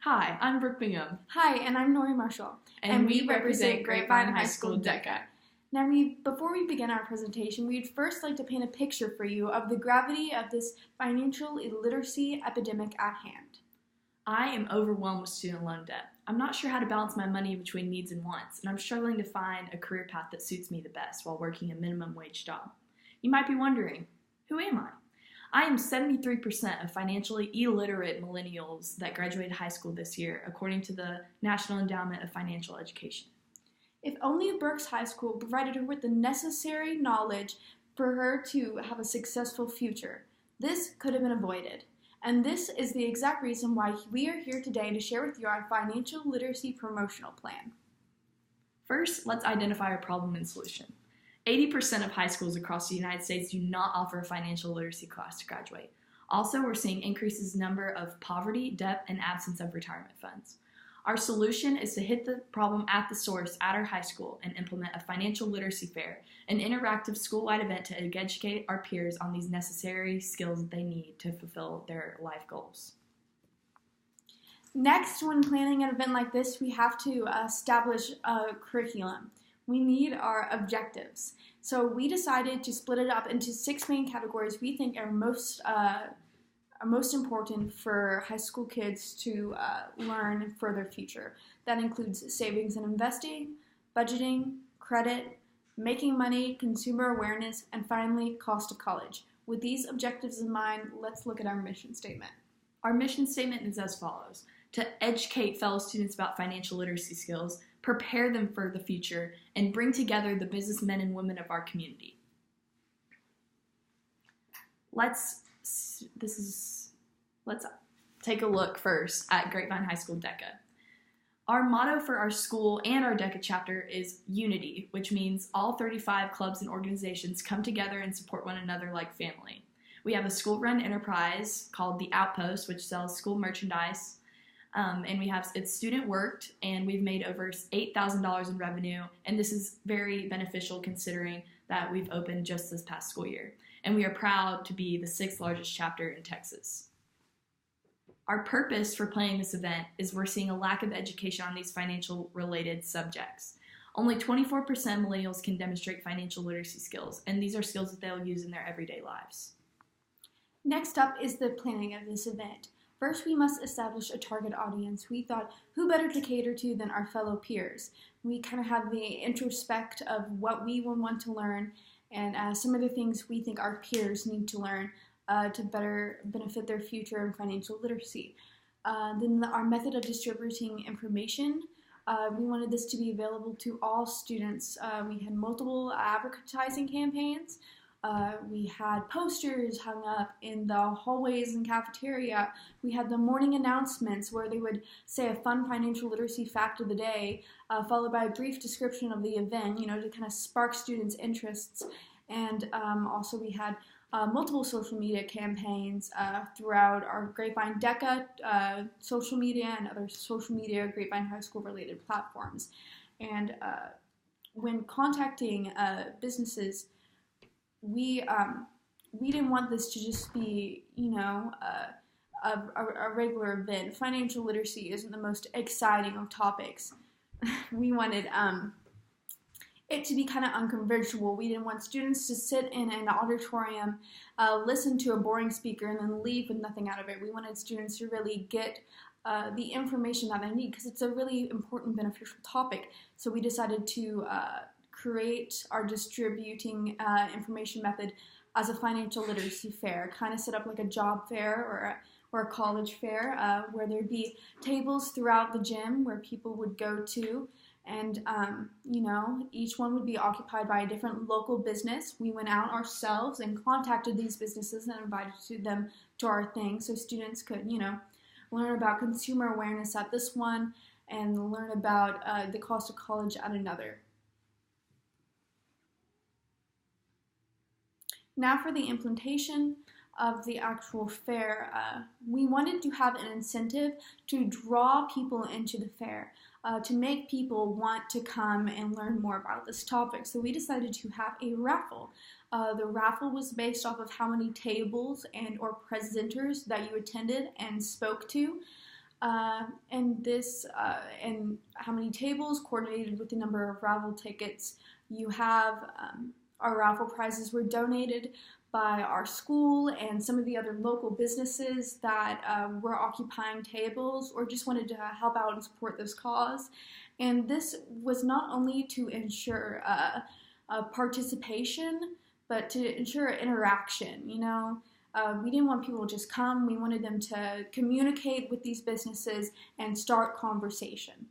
Hi, I'm Brooke Bingham, Hi, and I'm Norie Marshall. and we represent Grapevine High School DECA. Now, before we begin our presentation, we'd first like to paint a picture for you of the gravity of this financial illiteracy epidemic at hand. I am overwhelmed with student loan debt. I'm not sure how to balance my money between needs and wants, and I'm struggling to find a career path that suits me the best while working a minimum wage job. You might be wondering, who am I? I am 73% of financially illiterate millennials that graduated high school this year, according to the National Endowment of Financial Education. If only Brooke's high school provided her with the necessary knowledge for her to have a successful future, this could have been avoided. And this is the exact reason why we are here today to share with you our financial literacy promotional plan. First, let's identify our problem and solution. 80% of high schools across the United States do not offer a financial literacy class to graduate. Also, we're seeing increases in number of poverty, debt, and absence of retirement funds. Our solution is to hit the problem at the source at our high school and implement a financial literacy fair, an interactive school-wide event to educate our peers on these necessary skills that they need to fulfill their life goals. Next, when planning an event like this, we have to establish a curriculum. We need our objectives. So we decided to split it up into 6 main categories we think are most important for high school kids to learn for their future. That includes savings and investing, budgeting, credit, making money, consumer awareness, and finally, cost of college. With these objectives in mind, let's look at our mission statement. Our mission statement is as follows: to educate fellow students about financial literacy skills, prepare them for the future, and bring together the businessmen and women of our community. Let's take a look first at Grapevine High School DECA. Our motto for our school and our DECA chapter is unity, which means all 35 clubs and organizations come together and support one another like family. We have a school-run enterprise called The Outpost, which sells school merchandise, and it's student worked, and we've made over $8,000 in revenue, and this is very beneficial considering that we've opened just this past school year. And we are proud to be the 6th largest chapter in Texas. Our purpose for planning this event is we're seeing a lack of education on these financial related subjects. Only 24% of millennials can demonstrate financial literacy skills, and these are skills that they'll use in their everyday lives. Next up is the planning of this event. First, we must establish a target audience. We thought, who better to cater to than our fellow peers? We kind of have the introspect of what we will want to learn and some of the things we think our peers need to learn to better benefit their future in financial literacy. Then our method of distributing information. We wanted this to be available to all students. We had multiple advertising campaigns. We had posters hung up in the hallways and cafeteria. We had the morning announcements where they would say a fun financial literacy fact of the day, followed by a brief description of the event, to kind of spark students' interests. And also we had multiple social media campaigns throughout our Grapevine DECA social media and other social media Grapevine High School related platforms. And when contacting businesses, we didn't want this to just be, a regular event. Financial literacy isn't the most exciting of topics. We wanted it to be kind of unconventional. We didn't want students to sit in an auditorium, listen to a boring speaker, and then leave with nothing out of it. We wanted students to really get the information that they need because it's a really important, beneficial topic. So we decided to create our distributing information method as a financial literacy fair, kind of set up like a job fair or a college fair where there'd be tables throughout the gym where people would go to, and each one would be occupied by a different local business. We went out ourselves and contacted these businesses and invited them to our thing so students could learn about consumer awareness at this one and learn about the cost of college at another. Now for the implementation of the actual fair, we wanted to have an incentive to draw people into the fair, to make people want to come and learn more about this topic. So we decided to have a raffle. The raffle was based off of how many tables and or presenters that you attended and spoke to. And how many tables coordinated with the number of raffle tickets you have. Our raffle prizes were donated by our school and some of the other local businesses that were occupying tables or just wanted to help out and support this cause. And this was not only to ensure participation, but to ensure interaction. We didn't want people to just come. We wanted them to communicate with these businesses and start conversation.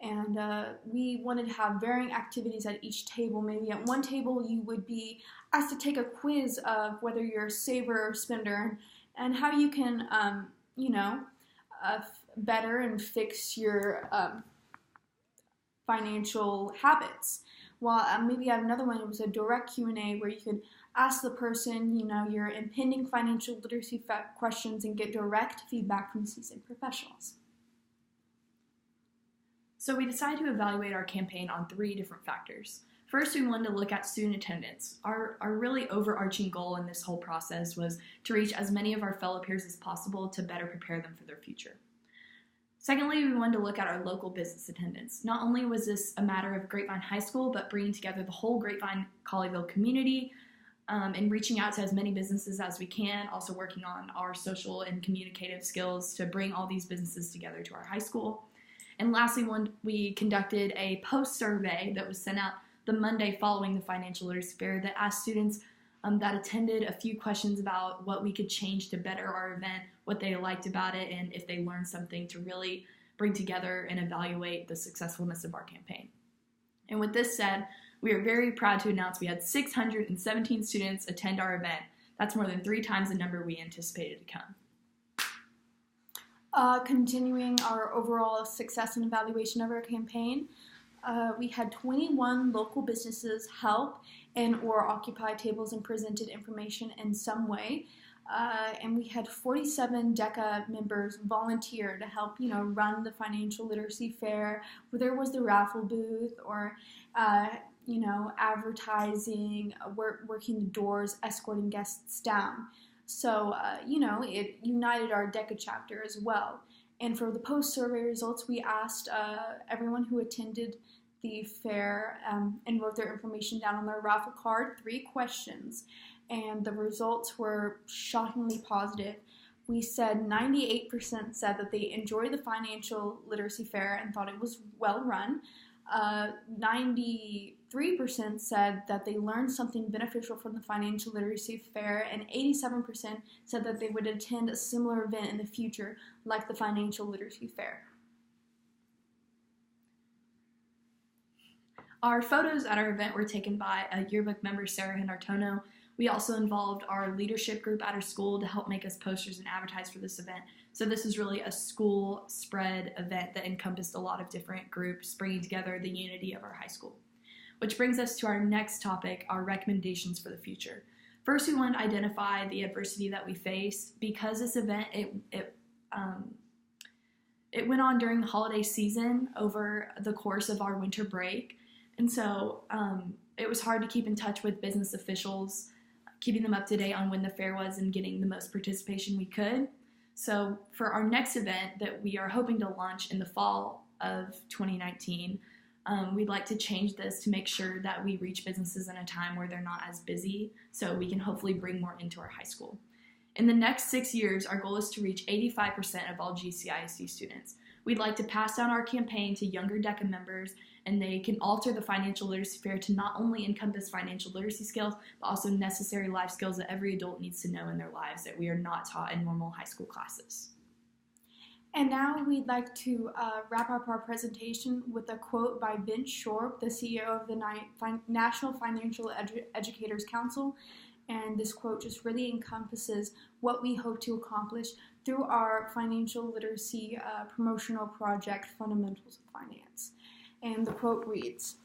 And we wanted to have varying activities at each table. Maybe at one table you would be asked to take a quiz of whether you're a saver or spender and how you can, better and fix your financial habits. While maybe at another one it was a direct Q&A where you could ask the person, your impending financial literacy questions and get direct feedback from seasoned professionals. So we decided to evaluate our campaign on 3 different factors. First, we wanted to look at student attendance. Our really overarching goal in this whole process was to reach as many of our fellow peers as possible to better prepare them for their future. Secondly, we wanted to look at our local business attendance. Not only was this a matter of Grapevine High School, but bringing together the whole Grapevine Colleyville community and reaching out to as many businesses as we can, also working on our social and communicative skills to bring all these businesses together to our high school. And lastly, we conducted a post survey that was sent out the Monday following the Financial Literacy Fair that asked students that attended a few questions about what we could change to better our event, what they liked about it, and if they learned something to really bring together and evaluate the successfulness of our campaign. And with this said, we are very proud to announce we had 617 students attend our event. That's more than 3 times the number we anticipated to come. Continuing our overall success and evaluation of our campaign, we had 21 local businesses help and or occupy tables and presented information in some way. And we had 47 DECA members volunteer to help, run the financial literacy fair, whether it was the raffle booth or, advertising, working the doors, escorting guests down. So, it united our DECA chapter as well. And for the post-survey results, we asked everyone who attended the fair and wrote their information down on their raffle card 3 questions. And the results were shockingly positive. We said 98% said that they enjoyed the financial literacy fair and thought it was well run. 93% said that they learned something beneficial from the financial literacy fair, and 87% said that they would attend a similar event in the future, like the financial literacy fair. Our photos at our event were taken by a yearbook member, Sarah Hinartono. We also involved our leadership group at our school to help make us posters and advertise for this event. So this is really a school spread event that encompassed a lot of different groups, bringing together the unity of our high school. Which brings us to our next topic, our recommendations for the future. First, we want to identify the adversity that we face. Because this event, it went on during the holiday season over the course of our winter break. And so it was hard to keep in touch with business officials, keeping them up to date on when the fair was and getting the most participation we could. So for our next event that we are hoping to launch in the fall of 2019, we'd like to change this to make sure that we reach businesses in a time where they're not as busy, so we can hopefully bring more into our high school. In the next 6 years, our goal is to reach 85% of all GCISD students. We'd like to pass down our campaign to younger DECA members, and they can alter the financial literacy fair to not only encompass financial literacy skills, but also necessary life skills that every adult needs to know in their lives that we are not taught in normal high school classes. And now we'd like to wrap up our presentation with a quote by Vince Shorb, the CEO of the National Financial Educators Council. And this quote just really encompasses what we hope to accomplish through our financial literacy promotional project, Fundamentals of Finance. And the quote reads,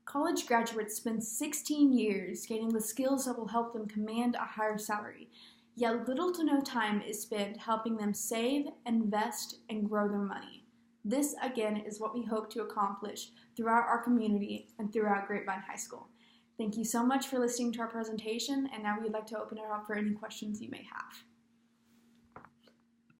"College graduates spend 16 years gaining the skills that will help them command a higher salary, yet little to no time is spent helping them save, invest, and grow their money. This, again, is what we hope to accomplish throughout our community and throughout Grapevine High School." Thank you so much for listening to our presentation, and now we'd like to open it up for any questions you may have.